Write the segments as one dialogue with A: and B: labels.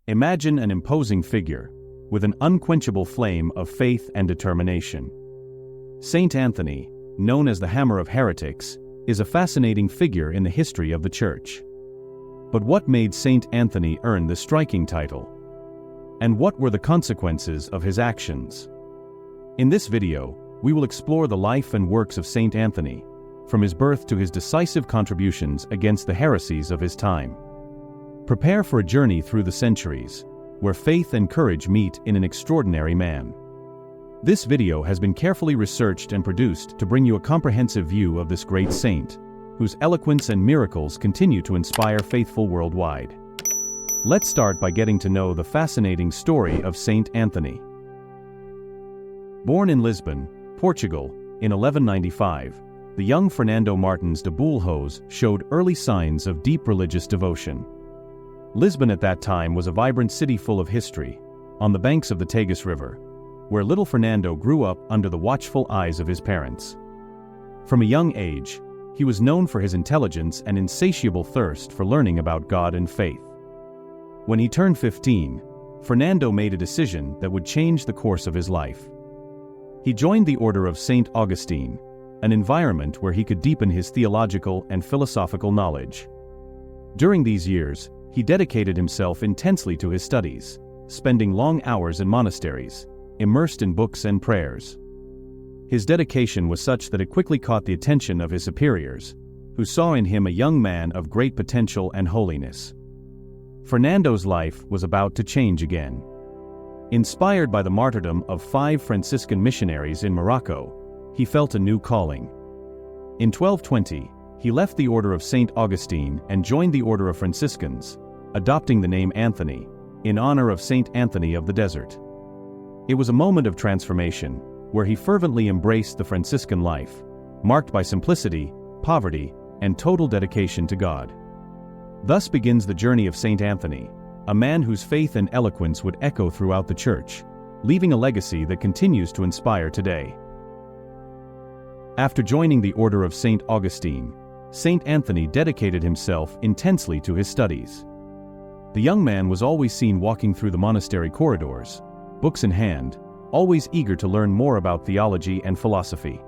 A: Imagine an imposing figure, with an unquenchable flame of faith and determination. Saint Anthony, known as the Hammer of Heretics, is a fascinating figure in the history of the Church. But what made Saint Anthony earn this striking title? And what were the consequences of his actions? In this video, we will explore the life and works of Saint Anthony, from his birth to his decisive contributions against the heresies of his time. Prepare for a journey through the centuries, where faith and courage meet in an extraordinary man. This video has been carefully researched and produced to bring you a comprehensive view of this great saint, whose eloquence and miracles continue to inspire faithful worldwide. Let's start by getting to know the fascinating story of Saint Anthony. Born in Lisbon, Portugal, in 1195, the young Fernando Martins de Bulhões showed early signs of deep religious devotion. Lisbon at that time was a vibrant city full of history, on the banks of the Tagus River, where little Fernando grew up under the watchful eyes of his parents. From a young age, he was known for his intelligence and insatiable thirst for learning about God and faith. When he turned 15, Fernando made a decision that would change the course of his life. He joined the order of Saint Augustine, an environment where he could deepen his theological and philosophical knowledge. During these years, he dedicated himself intensely to his studies, spending long hours in monasteries, immersed in books and prayers. His dedication was such that it quickly caught the attention of his superiors, who saw in him a young man of great potential and holiness. Fernando's life was about to change again. Inspired by the martyrdom of 5 Franciscan missionaries in Morocco, he felt a new calling. In 1220, he left the order of Saint Augustine and joined the order of Franciscans, adopting the name Anthony, in honor of Saint Anthony of the Desert. It was a moment of transformation, where he fervently embraced the Franciscan life, marked by simplicity, poverty, and total dedication to God. Thus begins the journey of Saint Anthony, a man whose faith and eloquence would echo throughout the Church, leaving a legacy that continues to inspire today. After joining the order of Saint Augustine, Saint Anthony dedicated himself intensely to his studies. The young man was always seen walking through the monastery corridors, books in hand, always eager to learn more about theology and philosophy.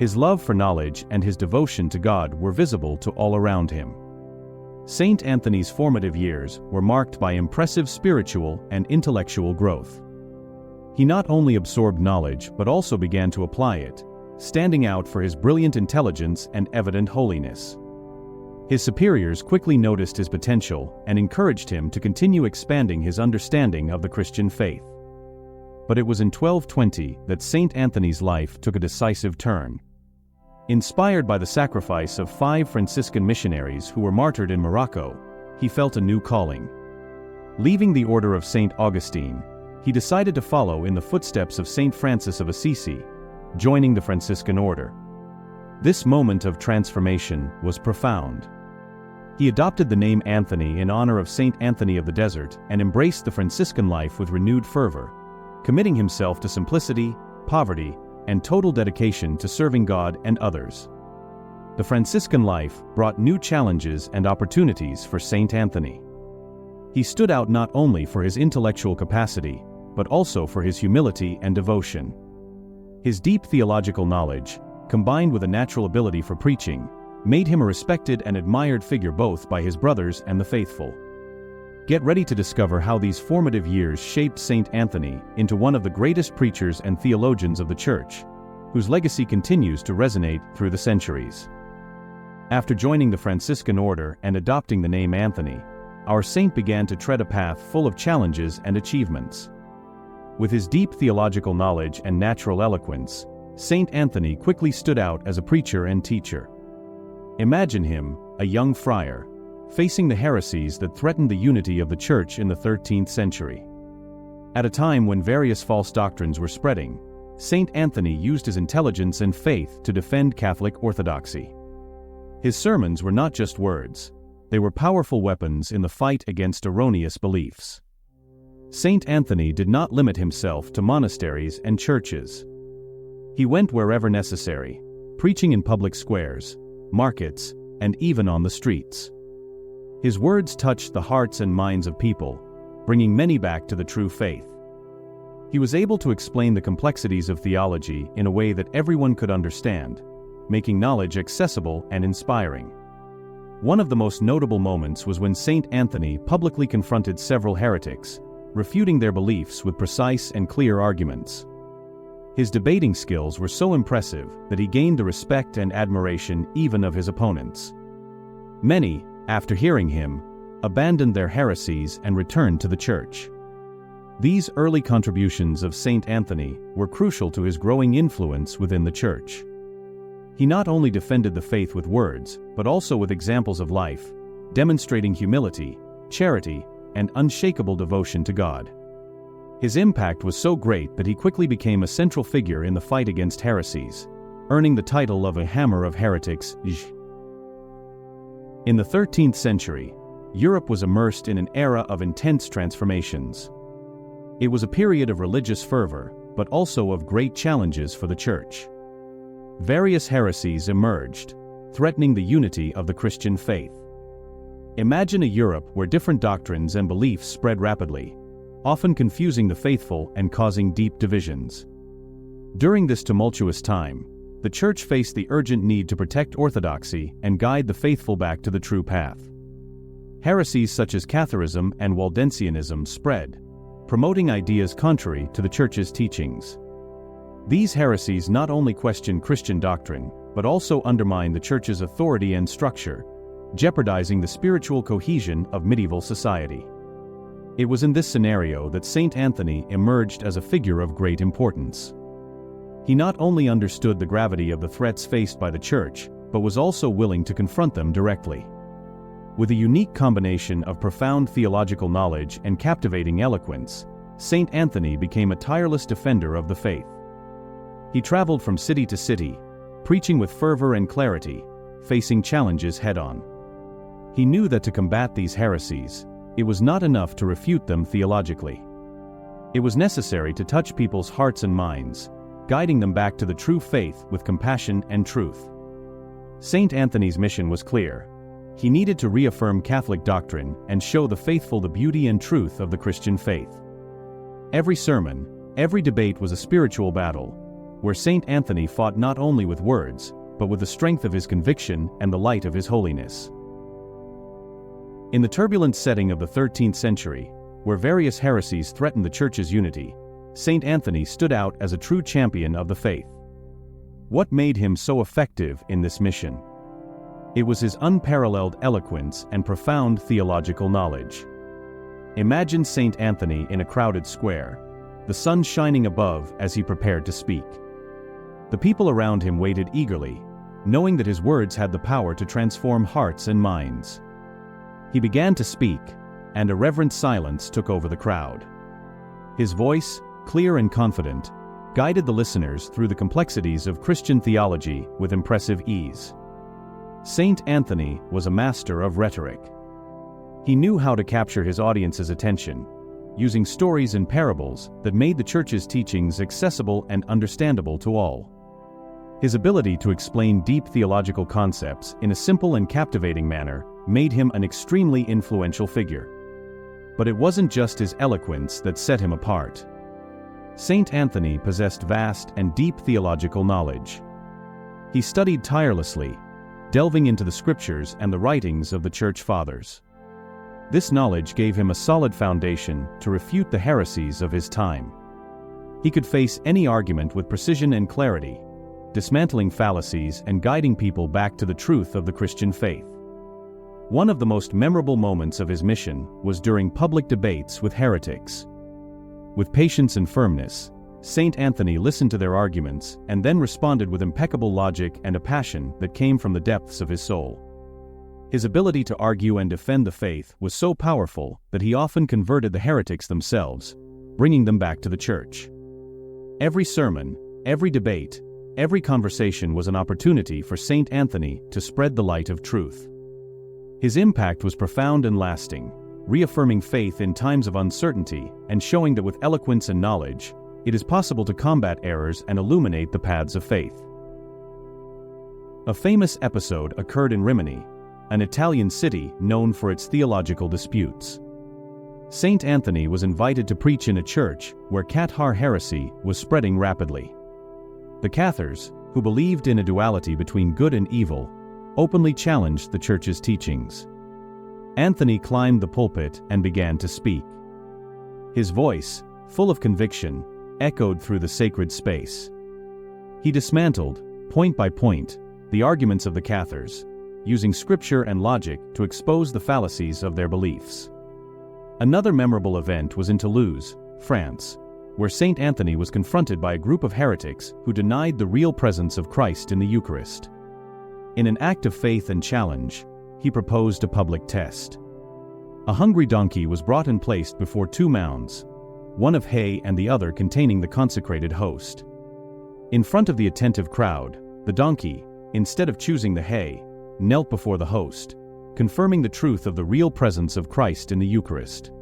A: His love for knowledge and his devotion to God were visible to all around him. Saint Anthony's formative years were marked by impressive spiritual and intellectual growth. He not only absorbed knowledge but also began to apply it, standing out for his brilliant intelligence and evident holiness. His superiors quickly noticed his potential and encouraged him to continue expanding his understanding of the Christian faith. But it was in 1220 that Saint Anthony's life took a decisive turn. Inspired by the sacrifice of 5 Franciscan missionaries who were martyred in Morocco, he felt a new calling. Leaving the order of Saint Augustine, he decided to follow in the footsteps of Saint Francis of Assisi, joining the Franciscan order. This moment of transformation was profound. He adopted the name Anthony in honor of Saint Anthony of the Desert and embraced the Franciscan life with renewed fervor, committing himself to simplicity, poverty, and total dedication to serving God and others. The Franciscan life brought new challenges and opportunities for Saint Anthony. He stood out not only for his intellectual capacity, but also for his humility and devotion. His deep theological knowledge, combined with a natural ability for preaching, made him a respected and admired figure both by his brothers and the faithful. Get ready to discover how these formative years shaped Saint Anthony into one of the greatest preachers and theologians of the Church, whose legacy continues to resonate through the centuries. After joining the Franciscan order and adopting the name Anthony, our saint began to tread a path full of challenges and achievements. With his deep theological knowledge and natural eloquence, Saint Anthony quickly stood out as a preacher and teacher. Imagine him, a young friar, facing the heresies that threatened the unity of the Church in the 13th century. At a time when various false doctrines were spreading, Saint Anthony used his intelligence and faith to defend Catholic orthodoxy. His sermons were not just words, they were powerful weapons in the fight against erroneous beliefs. Saint Anthony did not limit himself to monasteries and churches. He went wherever necessary, preaching in public squares, markets, and even on the streets. His words touched the hearts and minds of people, bringing many back to the true faith. He was able to explain the complexities of theology in a way that everyone could understand, making knowledge accessible and inspiring. One of the most notable moments was when Saint Anthony publicly confronted several heretics, refuting their beliefs with precise and clear arguments. His debating skills were so impressive that he gained the respect and admiration even of his opponents. Many, after hearing him, abandoned their heresies and returned to the church. These early contributions of Saint Anthony were crucial to his growing influence within the church. He not only defended the faith with words, but also with examples of life, demonstrating humility, charity, and unshakable devotion to God. His impact was so great that he quickly became a central figure in the fight against heresies, earning the title of a Hammer of Heretics. In the 13th century, Europe was immersed in an era of intense transformations. It was a period of religious fervor, but also of great challenges for the church. Various heresies emerged, threatening the unity of the Christian faith. Imagine a Europe where different doctrines and beliefs spread rapidly, often confusing the faithful and causing deep divisions. During this tumultuous time, the Church faced the urgent need to protect orthodoxy and guide the faithful back to the true path. Heresies such as Catharism and Waldensianism spread, promoting ideas contrary to the Church's teachings. These heresies not only questioned Christian doctrine, but also undermined the Church's authority and structure, jeopardizing the spiritual cohesion of medieval society. It was in this scenario that Saint Anthony emerged as a figure of great importance. He not only understood the gravity of the threats faced by the Church, but was also willing to confront them directly. With a unique combination of profound theological knowledge and captivating eloquence, Saint Anthony became a tireless defender of the faith. He traveled from city to city, preaching with fervor and clarity, facing challenges head-on. He knew that to combat these heresies, it was not enough to refute them theologically. It was necessary to touch people's hearts and minds, guiding them back to the true faith with compassion and truth. Saint Anthony's mission was clear. He needed to reaffirm Catholic doctrine and show the faithful the beauty and truth of the Christian faith. Every sermon, every debate was a spiritual battle, where Saint Anthony fought not only with words, but with the strength of his conviction and the light of his holiness. In the turbulent setting of the 13th century, where various heresies threatened the Church's unity, Saint Anthony stood out as a true champion of the faith. What made him so effective in this mission? It was his unparalleled eloquence and profound theological knowledge. Imagine Saint Anthony in a crowded square, the sun shining above as he prepared to speak. The people around him waited eagerly, knowing that his words had the power to transform hearts and minds. He began to speak, and a reverent silence took over the crowd. His voice, clear and confident, guided the listeners through the complexities of Christian theology with impressive ease. Saint Anthony was a master of rhetoric. He knew how to capture his audience's attention, using stories and parables that made the Church's teachings accessible and understandable to all. His ability to explain deep theological concepts in a simple and captivating manner made him an extremely influential figure. But it wasn't just his eloquence that set him apart. Saint Anthony possessed vast and deep theological knowledge. He studied tirelessly, delving into the scriptures and the writings of the Church Fathers. This knowledge gave him a solid foundation to refute the heresies of his time. He could face any argument with precision and clarity, dismantling fallacies and guiding people back to the truth of the Christian faith. One of the most memorable moments of his mission was during public debates with heretics. With patience and firmness, Saint Anthony listened to their arguments and then responded with impeccable logic and a passion that came from the depths of his soul. His ability to argue and defend the faith was so powerful that he often converted the heretics themselves, bringing them back to the Church. Every sermon, every debate, every conversation was an opportunity for Saint Anthony to spread the light of truth. His impact was profound and lasting, reaffirming faith in times of uncertainty and showing that with eloquence and knowledge, it is possible to combat errors and illuminate the paths of faith. A famous episode occurred in Rimini, an Italian city known for its theological disputes. Saint Anthony was invited to preach in a church where Cathar heresy was spreading rapidly. The Cathars, who believed in a duality between good and evil, openly challenged the church's teachings. Anthony climbed the pulpit and began to speak. His voice, full of conviction, echoed through the sacred space. He dismantled, point by point, the arguments of the Cathars, using scripture and logic to expose the fallacies of their beliefs. Another memorable event was in Toulouse, France, where Saint Anthony was confronted by a group of heretics who denied the real presence of Christ in the Eucharist. In an act of faith and challenge, he proposed a public test. A hungry donkey was brought and placed before two mounds, one of hay and the other containing the consecrated host. In front of the attentive crowd, the donkey, instead of choosing the hay, knelt before the host, confirming the truth of the real presence of Christ in the Eucharist.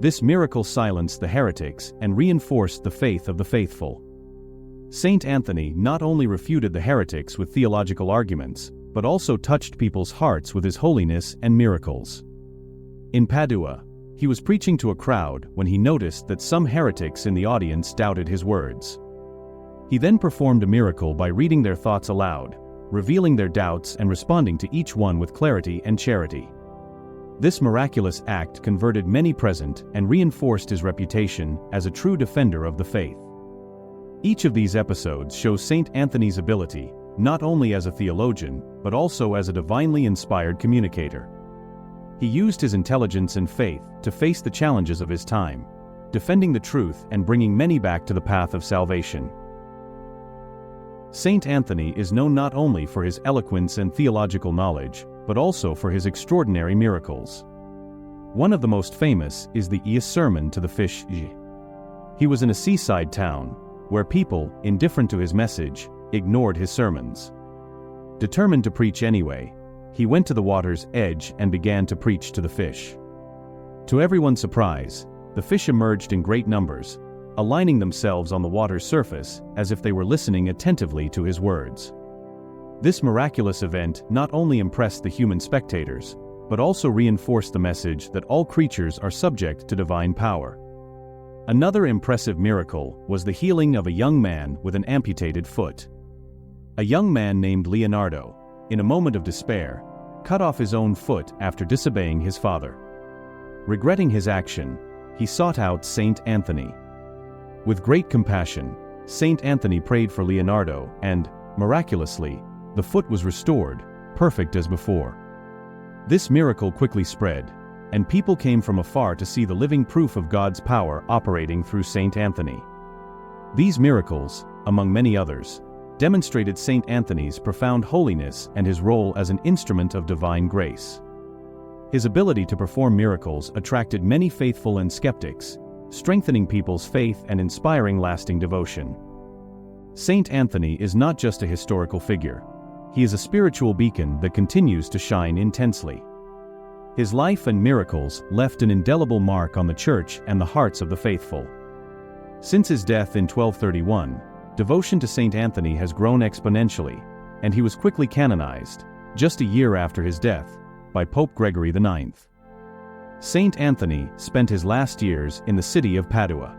A: This miracle silenced the heretics and reinforced the faith of the faithful. Saint Anthony not only refuted the heretics with theological arguments, but also touched people's hearts with his holiness and miracles. In Padua, he was preaching to a crowd when he noticed that some heretics in the audience doubted his words. He then performed a miracle by reading their thoughts aloud, revealing their doubts and responding to each one with clarity and charity. This miraculous act converted many present and reinforced his reputation as a true defender of the faith. Each of these episodes shows Saint Anthony's ability, not only as a theologian, but also as a divinely inspired communicator. He used his intelligence and faith to face the challenges of his time, defending the truth and bringing many back to the path of salvation. Saint Anthony is known not only for his eloquence and theological knowledge, but also for his extraordinary miracles. One of the most famous is the sermon to the fish. He was in a seaside town, where people, indifferent to his message, ignored his sermons. Determined to preach anyway, he went to the water's edge and began to preach to the fish. To everyone's surprise, the fish emerged in great numbers, aligning themselves on the water's surface as if they were listening attentively to his words. This miraculous event not only impressed the human spectators, but also reinforced the message that all creatures are subject to divine power. Another impressive miracle was the healing of a young man with an amputated foot. A young man named Leonardo, in a moment of despair, cut off his own foot after disobeying his father. Regretting his action, he sought out Saint Anthony. With great compassion, Saint Anthony prayed for Leonardo and, miraculously, the foot was restored, perfect as before. This miracle quickly spread, and people came from afar to see the living proof of God's power operating through Saint Anthony. These miracles, among many others, demonstrated Saint Anthony's profound holiness and his role as an instrument of divine grace. His ability to perform miracles attracted many faithful and skeptics, strengthening people's faith and inspiring lasting devotion. Saint Anthony is not just a historical figure. He is a spiritual beacon that continues to shine intensely. His life and miracles left an indelible mark on the Church and the hearts of the faithful. Since his death in 1231, devotion to Saint Anthony has grown exponentially, and he was quickly canonized, just a year after his death, by Pope Gregory IX. Saint Anthony spent his last years in the city of Padua.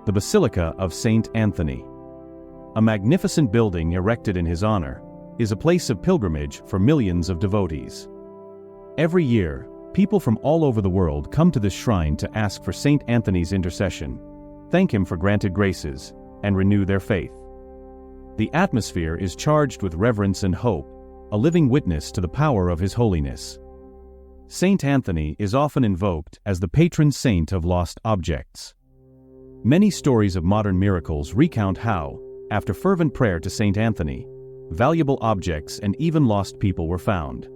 A: The Basilica of Saint Anthony, a magnificent building erected in his honor, is a place of pilgrimage for millions of devotees. Every year, people from all over the world come to this shrine to ask for Saint Anthony's intercession, thank him for granted graces, and renew their faith. The atmosphere is charged with reverence and hope, a living witness to the power of his holiness. Saint Anthony is often invoked as the patron saint of lost objects. Many stories of modern miracles recount how, after fervent prayer to Saint Anthony, valuable objects and even lost people were found.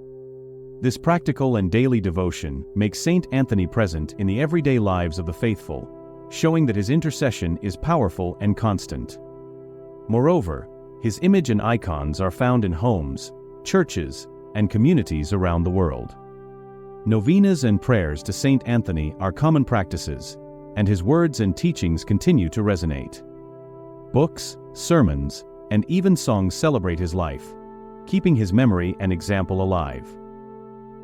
A: This practical and daily devotion makes Saint Anthony present in the everyday lives of the faithful, showing that his intercession is powerful and constant. Moreover, his image and icons are found in homes, churches, and communities around the world. Novenas and prayers to Saint Anthony are common practices, and his words and teachings continue to resonate. Books, sermons, and even songs celebrate his life, keeping his memory and example alive.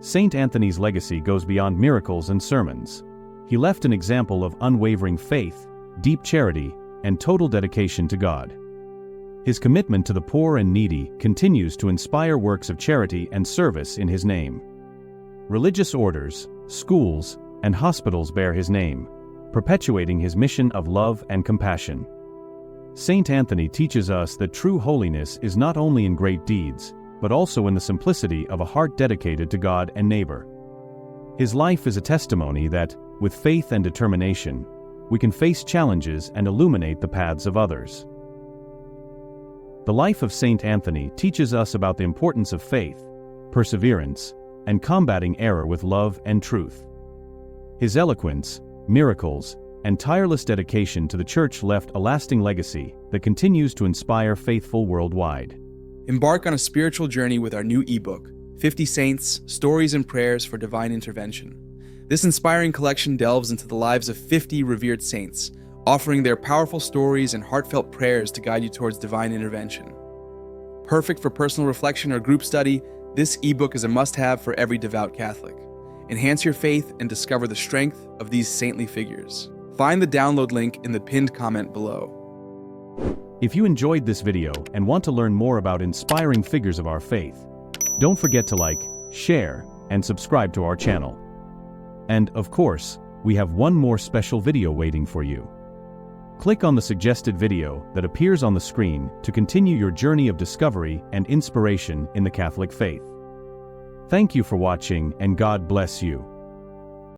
A: Saint Anthony's legacy goes beyond miracles and sermons. He left an example of unwavering faith, deep charity, and total dedication to God. His commitment to the poor and needy continues to inspire works of charity and service in his name. Religious orders, schools, and hospitals bear his name, perpetuating his mission of love and compassion. Saint Anthony teaches us that true holiness is not only in great deeds, but also in the simplicity of a heart dedicated to God and neighbor. His life is a testimony that, with faith and determination, we can face challenges and illuminate the paths of others. The life of Saint Anthony teaches us about the importance of faith, perseverance, and combating error with love and truth. His eloquence, miracles, and tireless dedication to the Church left a lasting legacy that continues to inspire faithful worldwide.
B: Embark on a spiritual journey with our new ebook, 50 Saints, Stories and Prayers for Divine Intervention. This inspiring collection delves into the lives of 50 revered saints, offering their powerful stories and heartfelt prayers to guide you towards divine intervention. Perfect for personal reflection or group study, this ebook is a must-have for every devout Catholic. Enhance your faith and discover the strength of these saintly figures. Find the download link in the pinned comment below.
A: If you enjoyed this video and want to learn more about inspiring figures of our faith, don't forget to like, share, and subscribe to our channel. And, of course, we have one more special video waiting for you. Click on the suggested video that appears on the screen to continue your journey of discovery and inspiration in the Catholic faith. Thank you for watching, and God bless you.